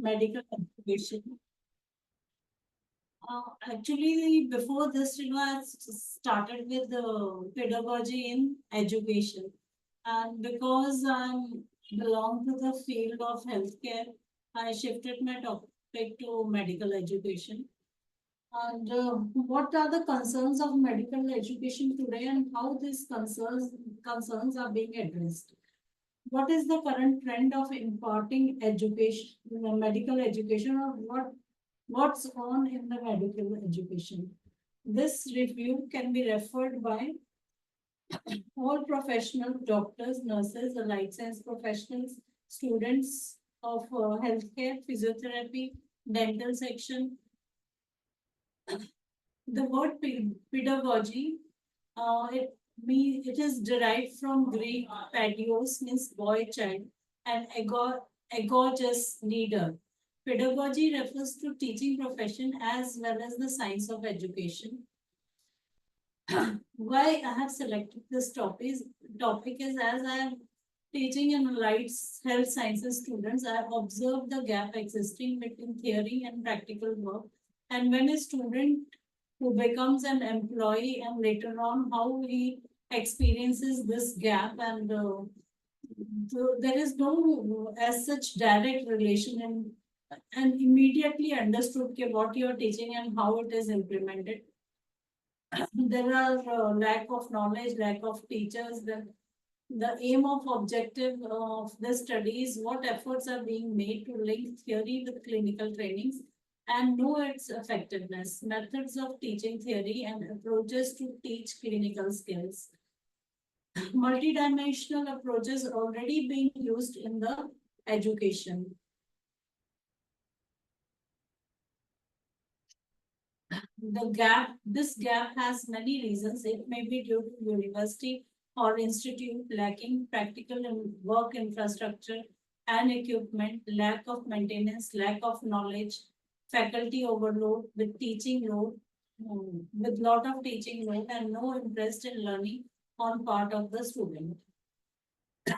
medical education. Actually, before this, I started with the pedagogy in education, and because I belong to the field of healthcare, I shifted my topic to medical education. And what are the concerns of medical education today, and how these concerns are being addressed? What is the current trend of imparting education, medical education, or what's on in the medical education? This review can be referred by all professional doctors, nurses, the life science professionals, students of healthcare, physiotherapy, dental section. The word pedagogy, it is derived from Greek padios, means boy child, and egogos leader. Pedagogy refers to teaching profession as well as the science of education. Why I have selected this topic is as I am teaching in allied health sciences students, I have observed the gap existing between theory and practical work. And when a student who becomes an employee and later on how he experiences this gap, and there is no as such direct relation, and immediately understood what you are teaching and how it is implemented. There are lack of knowledge, lack of teachers. The aim of objective of this study is what efforts are being made to link theory with clinical trainings and know its effectiveness, methods of teaching theory and approaches to teach clinical skills. Multidimensional approaches are already being used in the education. This gap has many reasons. It may be due to university or institute lacking practical and work infrastructure and equipment, lack of maintenance, lack of knowledge, faculty overload with teaching load, with lot of teaching load and no interest in learning on part of the student.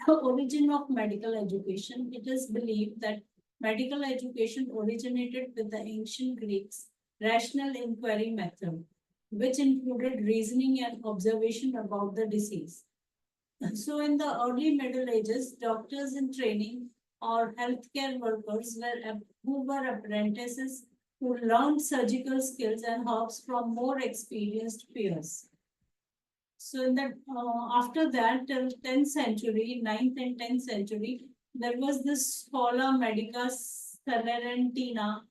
Origin of medical education. It is believed that medical education originated with the ancient Greeks' rational inquiry method, which included reasoning and observation about the disease. So, in the early Middle Ages, doctors in training or healthcare workers who were apprentices who learned surgical skills and herbs from more experienced peers. So in that after that, till 10th century, 9th and 10th century, there was this Schola Medica Salernitina,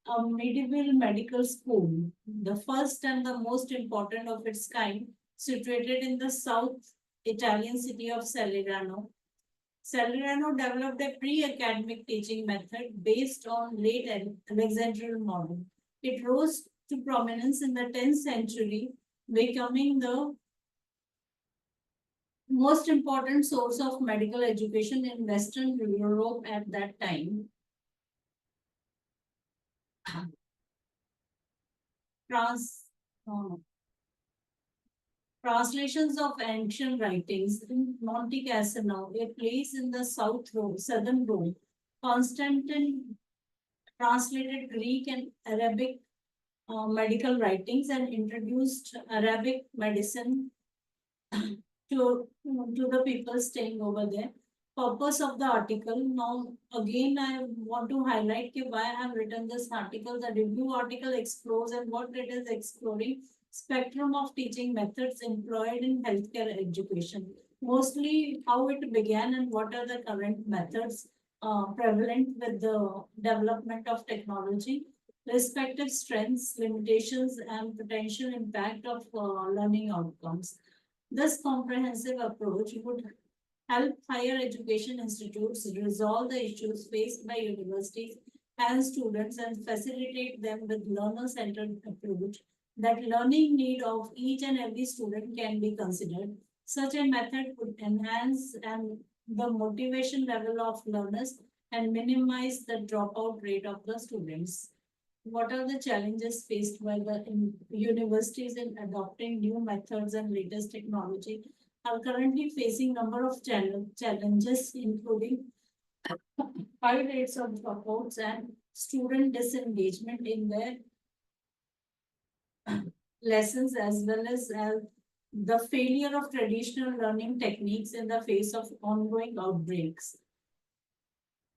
a medieval medical school, the first and the most important of its kind, situated in the south Italian city of Salerno. Salerno developed a pre-academic teaching method based on late Alexandrian model. It rose to prominence in the 10th century, becoming the most important source of medical education in Western Europe at that time. Trans, uh, Translations of ancient writings in Monte Cassino, a place in the southern Rome. Constantine translated Greek and Arabic medical writings and introduced Arabic medicine to the people staying over there. Purpose of the article. Now, again, I want to highlight why I have written this article. The review article explores and what it is exploring spectrum of teaching methods employed in healthcare education. Mostly how it began and what are the current methods prevalent with the development of technology, respective strengths, limitations, and potential impact of learning outcomes. This comprehensive approach would help higher education institutes resolve the issues faced by universities and students and facilitate them with learner-centered approach that learning need of each and every student can be considered. Such a method would enhance and the motivation level of learners and minimize the dropout rate of the students. What are the challenges faced by the universities in adopting new methods and latest technology? Are currently facing number of challenges, including high rates of dropouts and student disengagement in their lessons, as well as the failure of traditional learning techniques in the face of ongoing outbreaks.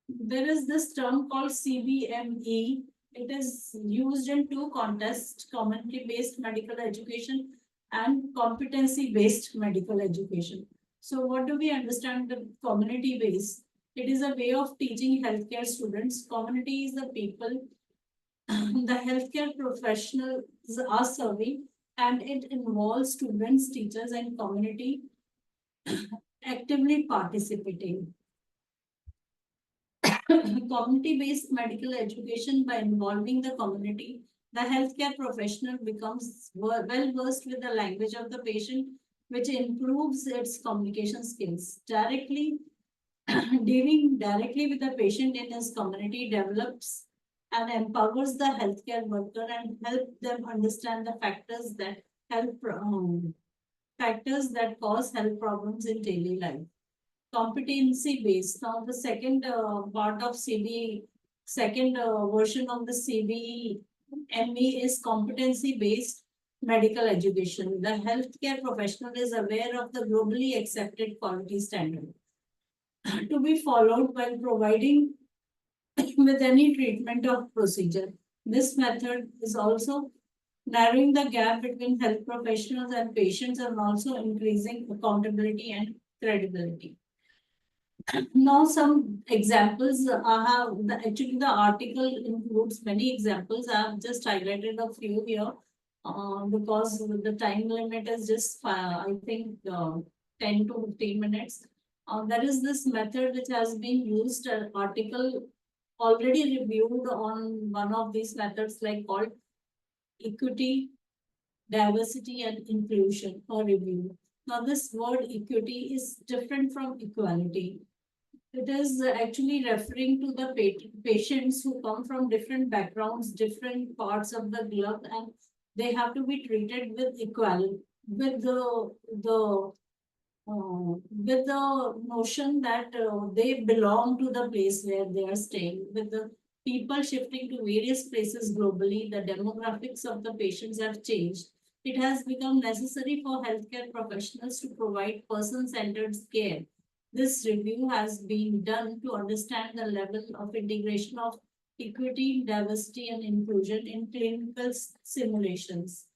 There is this term called CBME. It is used in two contexts: community based medical education and competency based medical education. So, what do we understand the community based? It is a way of teaching healthcare students. Community is the people the healthcare professionals are serving, and it involves students, teachers, and community actively participating. Community-based medical education, by involving the community, the healthcare professional becomes well versed with the language of the patient, which improves its communication skills. Dealing directly with the patient in his community develops and empowers the healthcare worker and help them understand the factors that cause health problems in daily life. Competency based. Now, the second part of CBE, second version of the CBE is competency based medical education. The healthcare professional is aware of the globally accepted quality standard to be followed while providing with any treatment or procedure. This method is also narrowing the gap between health professionals and patients and also increasing accountability and credibility. Now, some examples. Actually, the article includes many examples. I have just highlighted a few here because the time limit is just, I think, 10 to 15 minutes. There is this method which has been used, an article already reviewed on one of these methods, like called equity, diversity, and inclusion for review. Now, this word equity is different from equality. It is actually referring to the patients who come from different backgrounds, different parts of the globe, and they have to be treated with equality, with the notion that they belong to the place where they are staying. With the people shifting to various places globally, the demographics of the patients have changed. It has become necessary for healthcare professionals to provide person-centered care. This review has been done to understand the level of integration of equity, diversity, and inclusion in clinical simulations.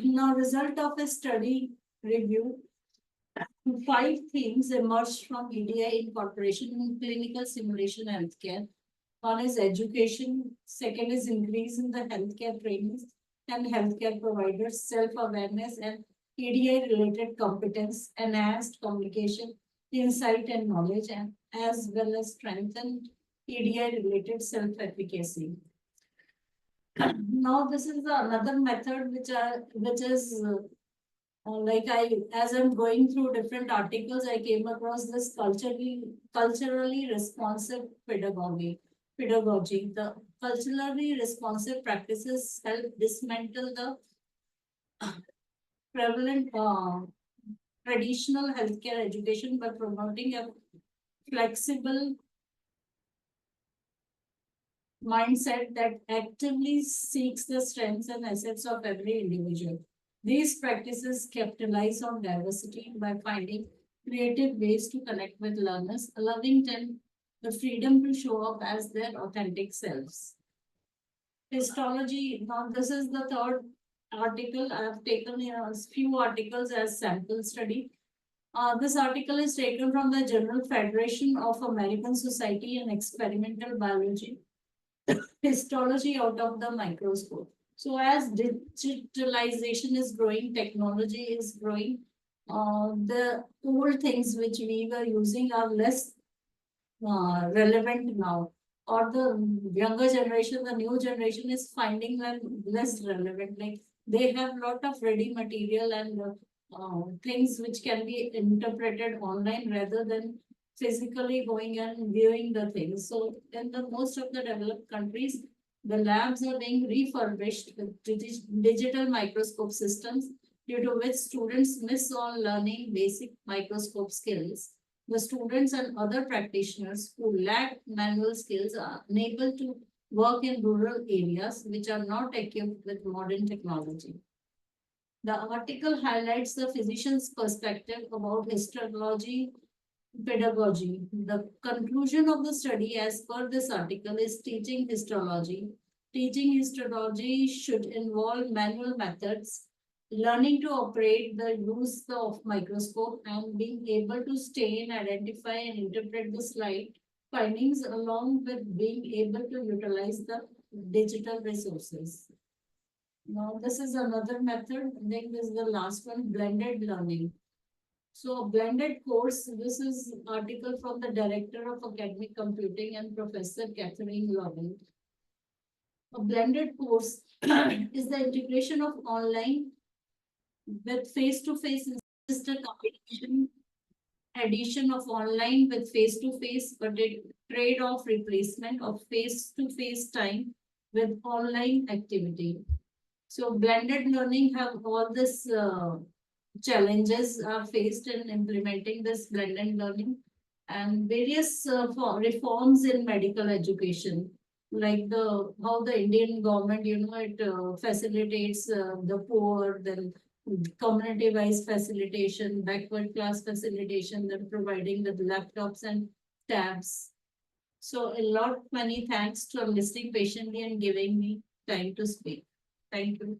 Now, result of a study review, 5 themes emerged from EDI incorporation in clinical simulation healthcare. One is education, second is increase in the healthcare trainings and healthcare providers, self-awareness and EDI related competence, enhanced communication, insight and knowledge, and as well as strengthened EDI related self-efficacy. Now, this is another method which is as I'm going through different articles, I came across this culturally responsive pedagogy. The culturally responsive practices help dismantle the prevalent traditional healthcare education by promoting a flexible mindset that actively seeks the strengths and assets of every individual. These practices capitalize on diversity by finding creative ways to connect with learners, allowing them the freedom to show up as their authentic selves. Histology. Now, this is the third article. I have taken a few articles as sample study. This article is taken from the General Federation of American Society in Experimental Biology. Histology out of the microscope. So as digitalization is growing, technology is growing, the old things which we were using are less relevant now. Or the younger generation, the new generation is finding them less relevant. Like they have a lot of ready material and things which can be interpreted online rather than physically going and viewing the things. So in the most of the developed countries, the labs are being refurbished with digital microscope systems, due to which students miss on learning basic microscope skills. The students and other practitioners who lack manual skills are unable to work in rural areas which are not equipped with modern technology. The article highlights the physician's perspective about histology pedagogy. The conclusion of the study, as per this article, is teaching histology. Teaching histology should involve manual methods, learning to operate the use of microscope, and being able to stain, identify, and interpret the slide findings, along with being able to utilize the digital resources. Now, this is another method. I think this is the last one, blended learning. So blended course, this is article from the Director of Academic Computing and Professor Catherine Lovell. A blended course is the integration of online with face-to-face system combination, addition of online with face-to-face, but it trade-off replacement of face-to-face time with online activity. So blended learning have all this challenges are faced in implementing this blended learning and various reforms in medical education, like the how the Indian government, it facilitates the poor, then community wise facilitation, backward class facilitation, then providing the laptops and tabs. So a lot many thanks to listening patiently and giving me time to speak. Thank you.